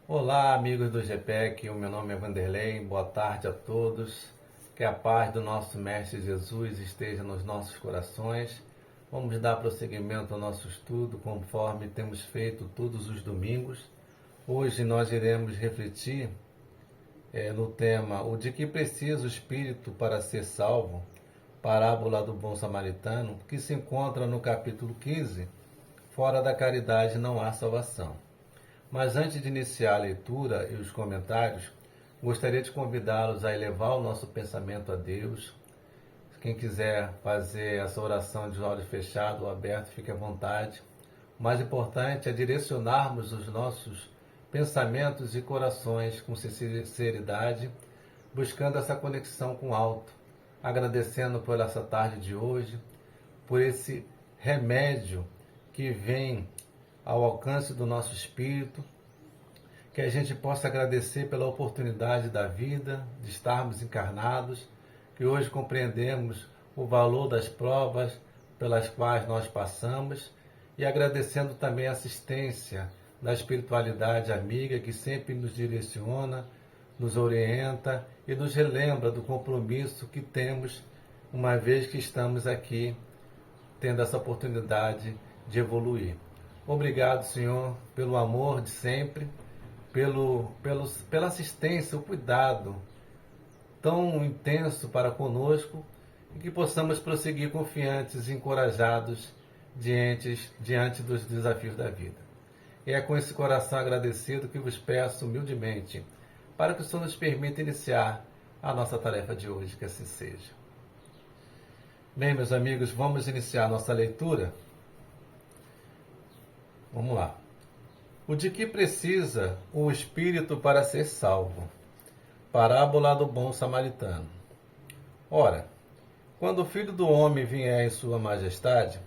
Olá, amigos do GPEC, o meu nome é Vanderlei, boa tarde a todos, que a paz do nosso Mestre Jesus esteja nos nossos corações. Vamos dar prosseguimento ao nosso estudo, conforme temos feito todos os domingos. Hoje nós iremos refletir no tema O de que precisa o Espírito para ser salvo, parábola do bom samaritano, que se encontra no capítulo 15, Fora da caridade não há salvação. Mas antes de iniciar a leitura e os comentários, gostaria de convidá-los a elevar o nosso pensamento a Deus. Quem quiser fazer essa oração de olhos fechados ou abertos, fique à vontade. O mais importante é direcionarmos os nossos pensamentos e corações com sinceridade, buscando essa conexão com o alto, agradecendo por essa tarde de hoje, por esse remédio que vem ao alcance do nosso espírito, que a gente possa agradecer pela oportunidade da vida, de estarmos encarnados, que hoje compreendemos o valor das provas pelas quais nós passamos e agradecendo também a assistência da espiritualidade amiga que sempre nos direciona, nos orienta e nos relembra do compromisso que temos uma vez que estamos aqui tendo essa oportunidade de evoluir. Obrigado, Senhor, pelo amor de sempre, pela assistência, o cuidado tão intenso para conosco e que possamos prosseguir confiantes e encorajados diante dos desafios da vida. E é com esse coração agradecido que vos peço humildemente para que o Senhor nos permita iniciar a nossa tarefa de hoje, que assim seja. Bem, meus amigos, vamos iniciar a nossa leitura. Vamos lá. O de que precisa o Espírito para ser salvo? Parábola do bom samaritano. Ora, quando o Filho do Homem vier em sua majestade,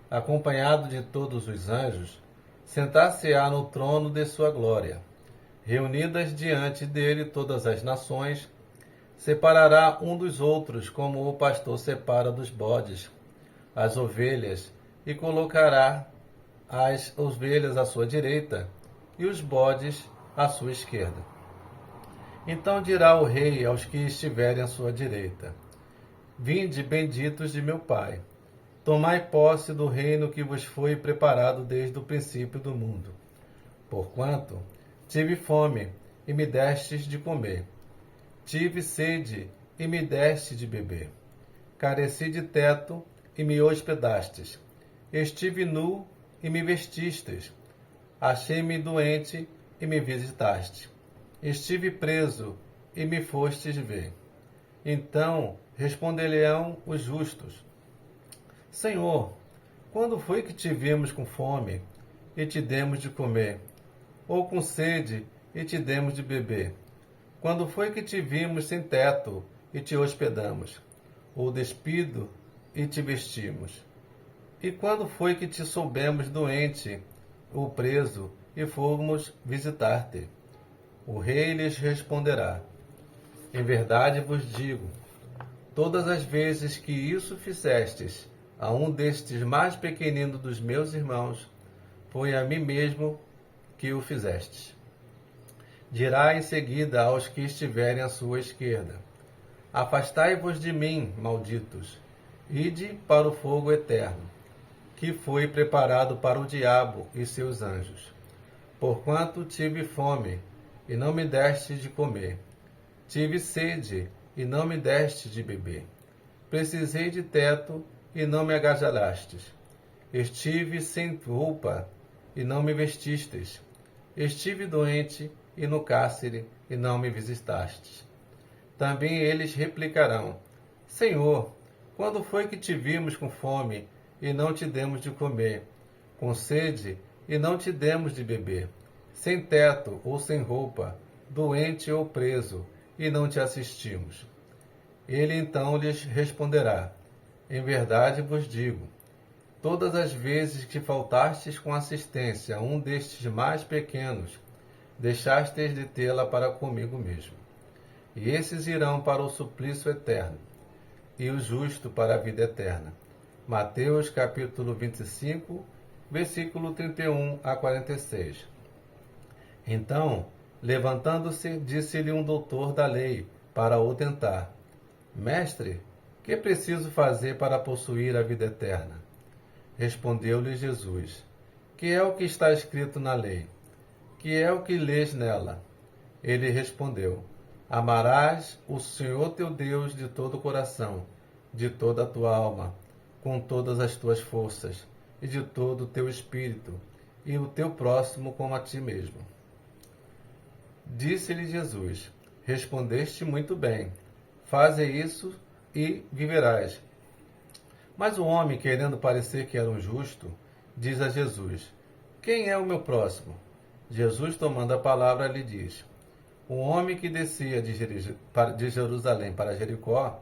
acompanhado de todos os anjos, sentar-se-á no trono de sua glória. Reunidas diante dele todas as nações, separará um dos outros, como o pastor separa dos bodes as ovelhas, e colocará as ovelhas à sua direita e os bodes à sua esquerda. Então dirá o rei aos que estiverem à sua direita: Vinde, benditos de meu Pai, tomai posse do reino que vos foi preparado desde o princípio do mundo. Porquanto tive fome, e me destes de comer. Tive sede, e me deste de beber. Careci de teto, e me hospedastes. Estive nu, e me vestistes. Achei-me doente, e me visitastes. Estive preso, e me fostes ver. Então responder-lhe-ão os justos: Senhor, quando foi que te vimos com fome, e te demos de comer? Ou com sede, e te demos de beber? Quando foi que te vimos sem teto, e te hospedamos? Ou despido, e te vestimos? E quando foi que te soubemos doente ou preso, e fomos visitar-te? O rei lhes responderá: Em verdade vos digo, todas as vezes que isso fizestes a um destes mais pequeninos dos meus irmãos, foi a mim mesmo que o fizestes. Dirá em seguida aos que estiverem à sua esquerda: Afastai-vos de mim, malditos, ide para o fogo eterno, que foi preparado para o diabo e seus anjos. Porquanto tive fome, e não me deste de comer. Tive sede, e não me deste de beber. Precisei de teto, e não me agasalhastes. Estive sem roupa, e não me vestistes. Estive doente, e no cárcere, e não me visitastes. Também eles replicarão: Senhor, quando foi que te vimos com fome, e não te demos de comer, com sede, e não te demos de beber, sem teto ou sem roupa, doente ou preso, e não te assistimos? Ele então lhes responderá: Em verdade vos digo, todas as vezes que faltastes com assistência a um destes mais pequenos, deixastes de tê-la para comigo mesmo. E esses irão para o suplício eterno, e o justo para a vida eterna. Mateus capítulo 25, versículo 31 a 46. Então Levantando-se, disse-lhe um doutor da lei, para o tentar: Mestre, que preciso fazer para possuir a vida eterna? Respondeu-lhe Jesus: Que é o que está escrito na lei? Que é o que lês nela? Ele respondeu: Amarás o Senhor teu Deus de todo o coração, de toda a tua alma, com todas as tuas forças e de todo o teu espírito, e o teu próximo como a ti mesmo. Disse-lhe Jesus: Respondeste muito bem. Faze isso e viverás. Mas o homem, querendo parecer que era um justo, diz a Jesus: Quem é o meu próximo? Jesus, tomando a palavra, lhe diz: Um homem que descia de Jerusalém para Jericó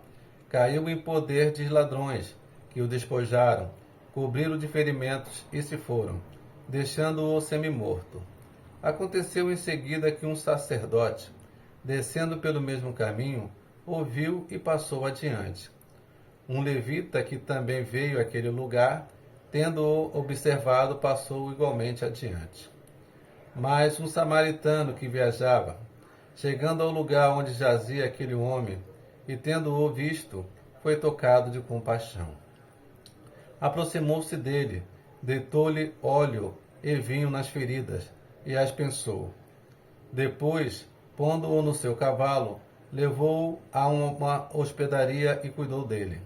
caiu em poder de ladrões, que o despojaram, cobriram de ferimentos e se foram, deixando-o semi-morto. Aconteceu em seguida que um sacerdote, descendo pelo mesmo caminho, ouviu e passou adiante. Um levita que também veio àquele lugar, tendo-o observado, passou igualmente adiante. Mas um samaritano que viajava, chegando ao lugar onde jazia aquele homem, e tendo-o visto, foi tocado de compaixão. Aproximou-se dele, deitou-lhe óleo e vinho nas feridas, e as pensou. Depois, pondo-o no seu cavalo, levou-o a uma hospedaria e cuidou dele.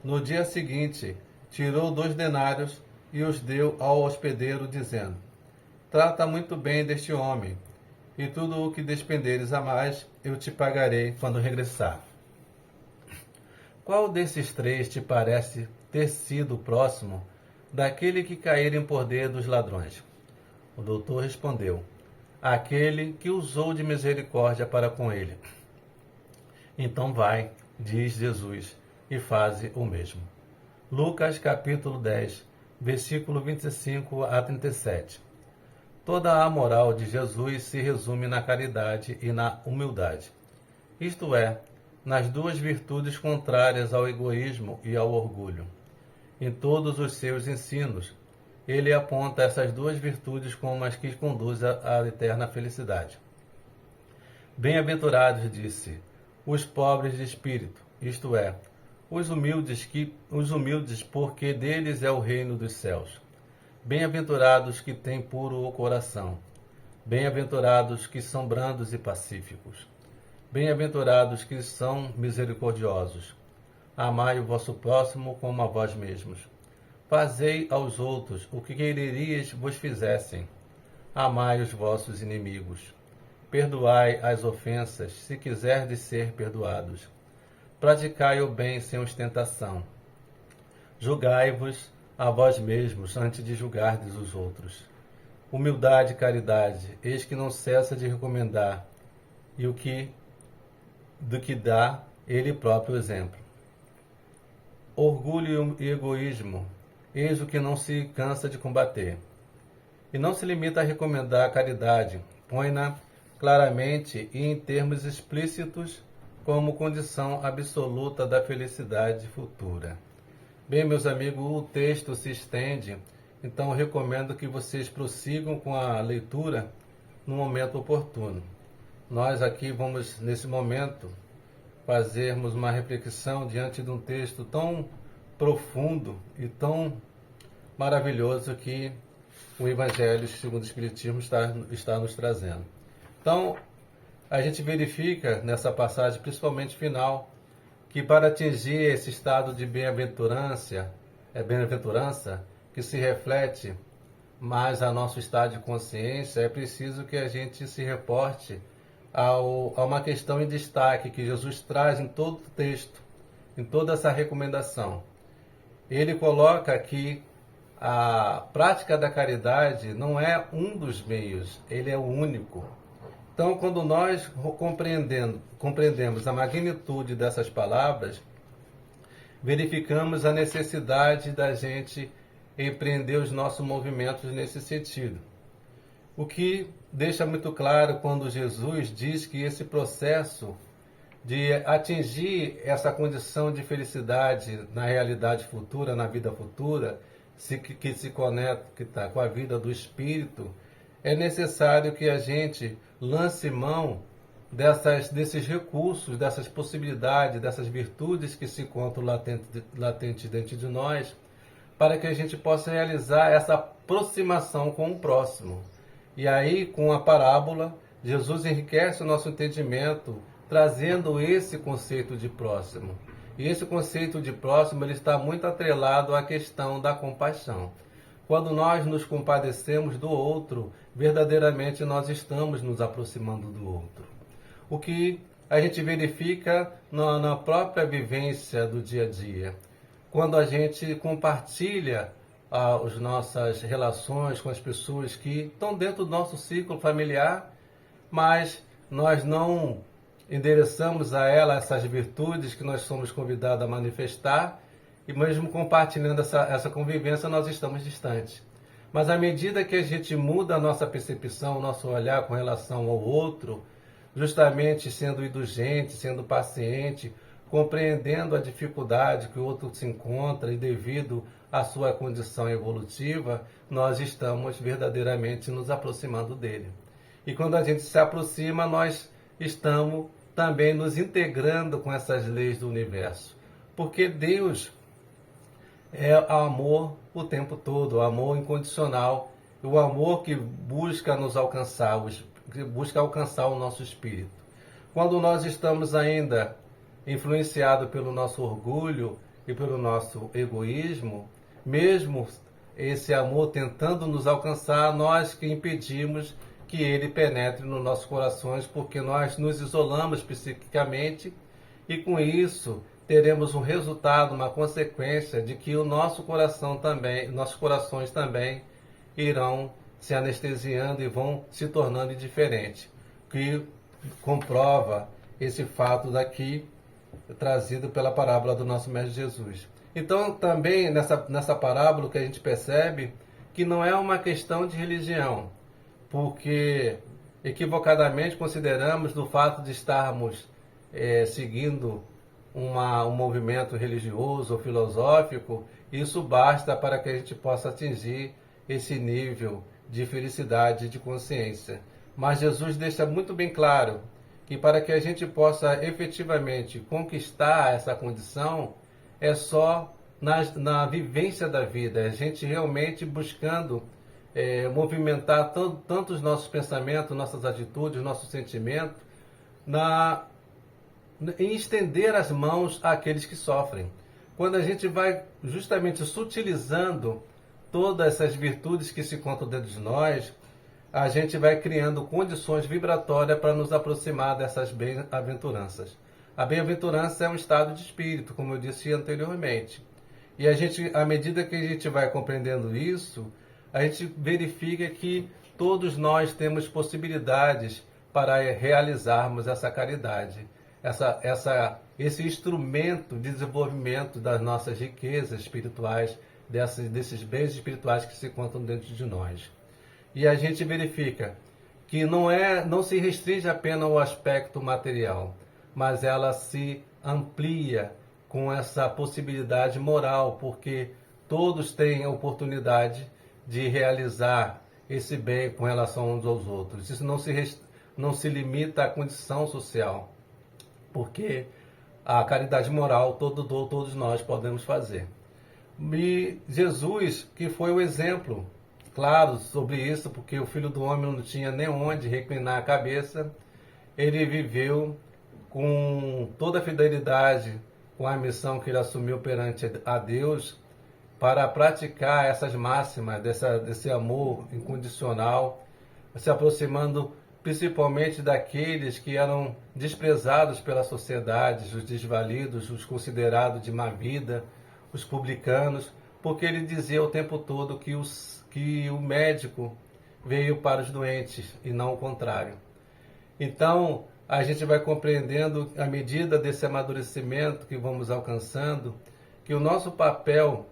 No dia seguinte, tirou 2 denários e os deu ao hospedeiro, dizendo: Trata muito bem deste homem, e tudo o que despenderes a mais, eu te pagarei quando regressar. Qual desses 3 te parece ter sido próximo daquele que caíra em poder dos ladrões? O doutor respondeu: Aquele que usou de misericórdia para com ele. Então vai, diz Jesus, e faze o mesmo. Lucas capítulo 10, versículo 25 a 37. Toda a moral de Jesus se resume na caridade e na humildade. Isto é, nas 2 virtudes contrárias ao egoísmo e ao orgulho. Em todos os seus ensinos, ele aponta essas 2 virtudes como as que conduzem à eterna felicidade. Bem-aventurados, disse, os pobres de espírito, isto é, os humildes, porque deles é o reino dos céus. Bem-aventurados que têm puro o coração. Bem-aventurados que são brandos e pacíficos. Bem-aventurados que são misericordiosos. Amai o vosso próximo como a vós mesmos. Fazei aos outros o que quererias vos fizessem. Amai os vossos inimigos. Perdoai as ofensas, se quiserdes ser perdoados. Praticai o bem sem ostentação. Julgai-vos a vós mesmos antes de julgardes os outros. Humildade e caridade, eis que não cessa de recomendar, e do que dá ele próprio exemplo. Orgulho e egoísmo, eis o que não se cansa de combater. E não se limita a recomendar a caridade, põe-na claramente e em termos explícitos como condição absoluta da felicidade futura. Bem, meus amigos, o texto se estende, então eu recomendo que vocês prossigam com a leitura no momento oportuno. Nós aqui vamos, nesse momento, fazermos uma reflexão diante de um texto tão profundo e tão maravilhoso que o Evangelho segundo o Espiritismo está nos trazendo. Então, a gente verifica nessa passagem, principalmente final, que para atingir esse estado de bem-aventurança, que se reflete mais a nosso estado de consciência, é preciso que a gente se reporte a uma questão em destaque que Jesus traz em todo o texto, em toda essa recomendação. Ele coloca que a prática da caridade não é um dos meios, ele é o único. Então, quando nós compreendemos a magnitude dessas palavras, verificamos a necessidade da gente empreender os nossos movimentos nesse sentido. O que deixa muito claro quando Jesus diz que esse processo de atingir essa condição de felicidade na realidade futura, na vida futura, que se conecta com a vida do espírito, é necessário que a gente lance mão desses recursos, dessas possibilidades, dessas virtudes que se encontram latentes dentro de nós, para que a gente possa realizar essa aproximação com o próximo. E aí, com a parábola, Jesus enriquece o nosso entendimento, trazendo esse conceito de próximo. E esse conceito de próximo ele está muito atrelado à questão da compaixão. Quando nós nos compadecemos do outro, verdadeiramente nós estamos nos aproximando do outro. O que a gente verifica na própria vivência do dia a dia. Quando a gente compartilha as nossas relações com as pessoas que estão dentro do nosso ciclo familiar, mas nós não endereçamos a ela essas virtudes que nós somos convidados a manifestar, e mesmo compartilhando essa convivência, nós estamos distantes. Mas à medida que a gente muda a nossa percepção, o nosso olhar com relação ao outro, justamente sendo indulgente, sendo paciente, compreendendo a dificuldade que o outro se encontra e devido à sua condição evolutiva, nós estamos verdadeiramente nos aproximando dele. E quando a gente se aproxima, nós estamos também nos integrando com essas leis do universo. Porque Deus é amor o tempo todo, o amor incondicional, o amor que busca nos alcançar, que busca alcançar o nosso espírito. Quando nós estamos ainda influenciados pelo nosso orgulho e pelo nosso egoísmo, mesmo esse amor tentando nos alcançar, nós que impedimos que ele penetre nos nossos corações, porque nós nos isolamos psiquicamente e com isso teremos um resultado, uma consequência de que o nosso coração também, nossos corações também irão se anestesiando e vão se tornando indiferentes, que comprova esse fato daqui trazido pela parábola do nosso Mestre Jesus. Então, também nessa parábola que a gente percebe que não é uma questão de religião, porque equivocadamente consideramos do fato de estarmos seguindo um movimento religioso ou filosófico, isso basta para que a gente possa atingir esse nível de felicidade de consciência. Mas Jesus deixa muito bem claro que para que a gente possa efetivamente conquistar essa condição, é só na vivência da vida, a gente realmente buscando movimentar tanto os nossos pensamentos, nossas atitudes, nossos sentimentos, em estender as mãos àqueles que sofrem. Quando a gente vai justamente sutilizando todas essas virtudes que se encontram dentro de nós, a gente vai criando condições vibratórias para nos aproximar dessas bem-aventuranças. A bem-aventurança é um estado de espírito, como eu disse anteriormente. E a gente, à medida que a gente vai compreendendo isso, a gente verifica que todos nós temos possibilidades para realizarmos essa caridade, esse instrumento de desenvolvimento das nossas riquezas espirituais, desses bens espirituais que se encontram dentro de nós. E a gente verifica que não se restringe apenas ao aspecto material, mas ela se amplia com essa possibilidade moral, porque todos têm a oportunidade de realizar esse bem com relação uns aos outros. Isso não se limita à condição social, porque a caridade moral todos nós podemos fazer. E Jesus, que foi o exemplo claro sobre isso, porque o Filho do Homem não tinha nem onde reclinar a cabeça, ele viveu com toda a fidelidade com a missão que ele assumiu perante a Deus para praticar essas máximas desse amor incondicional, se aproximando principalmente daqueles que eram desprezados pela sociedade, os desvalidos, os considerados de má vida, os publicanos, porque ele dizia o tempo todo que o médico veio para os doentes e não o contrário. Então, a gente vai compreendendo, à medida desse amadurecimento que vamos alcançando, que o nosso papel,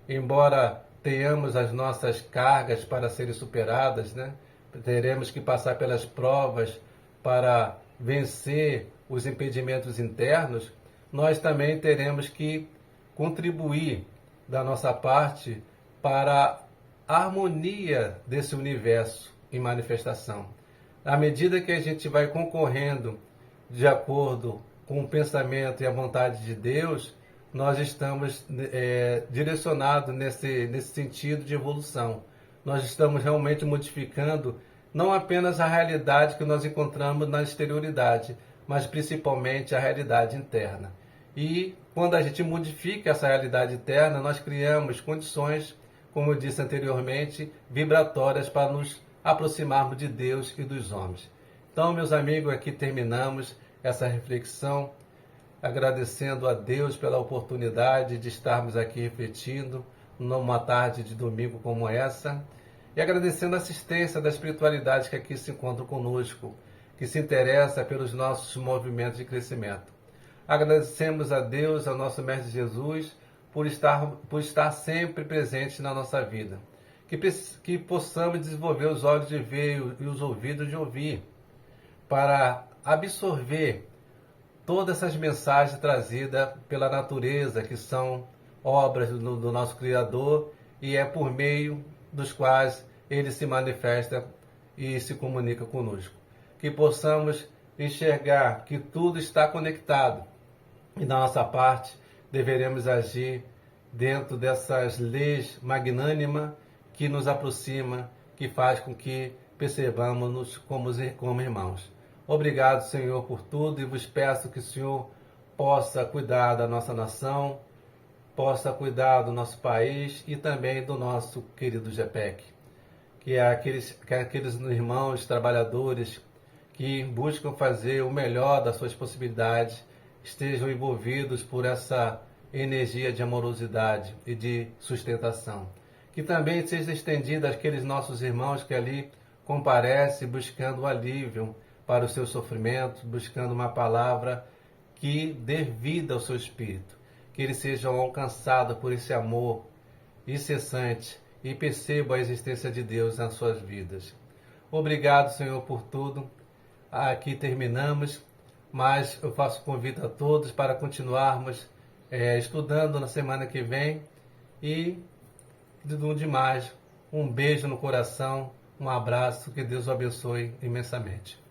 embora tenhamos as nossas cargas para serem superadas, né? Teremos que passar pelas provas para vencer os impedimentos internos, nós também teremos que contribuir da nossa parte para a harmonia desse universo, em manifestação. À medida que a gente vai concorrendo de acordo com o pensamento e a vontade de Deus, nós estamos direcionados nesse sentido de evolução. Nós estamos realmente modificando não apenas a realidade que nós encontramos na exterioridade, mas principalmente a realidade interna. E quando a gente modifica essa realidade interna, nós criamos condições, como eu disse anteriormente, vibratórias para nos aproximarmos de Deus e dos homens. Então, meus amigos, aqui terminamos essa reflexão, agradecendo a Deus pela oportunidade de estarmos aqui refletindo numa tarde de domingo como essa, e agradecendo a assistência da espiritualidade que aqui se encontra conosco, que se interessa pelos nossos movimentos de crescimento. Agradecemos a Deus, ao nosso Mestre Jesus, por estar sempre presente na nossa vida. Que possamos desenvolver os olhos de ver e os ouvidos de ouvir, para absorver todas essas mensagens trazidas pela natureza, que são obras do nosso Criador, e é por meio dos quais Ele se manifesta e se comunica conosco. Que possamos enxergar que tudo está conectado, e da nossa parte deveremos agir dentro dessas leis magnânimas que nos aproxima, que faz com que percebamos-nos como irmãos. Obrigado, Senhor, por tudo, e vos peço que o Senhor possa cuidar da nossa nação, possa cuidar do nosso país e também do nosso querido GEPEC. Que aqueles irmãos trabalhadores que buscam fazer o melhor das suas possibilidades estejam envolvidos por essa energia de amorosidade e de sustentação. Que também seja estendida àqueles nossos irmãos que ali comparecem buscando alívio para os seus sofrimentos, buscando uma palavra que dê vida ao seu espírito. Que eles sejam alcançados por esse amor incessante e percebam a existência de Deus nas suas vidas. Obrigado, Senhor, por tudo. Aqui terminamos, mas eu faço convite a todos para continuarmos estudando na semana que vem. E, do demais, um beijo no coração, um abraço, que Deus o abençoe imensamente.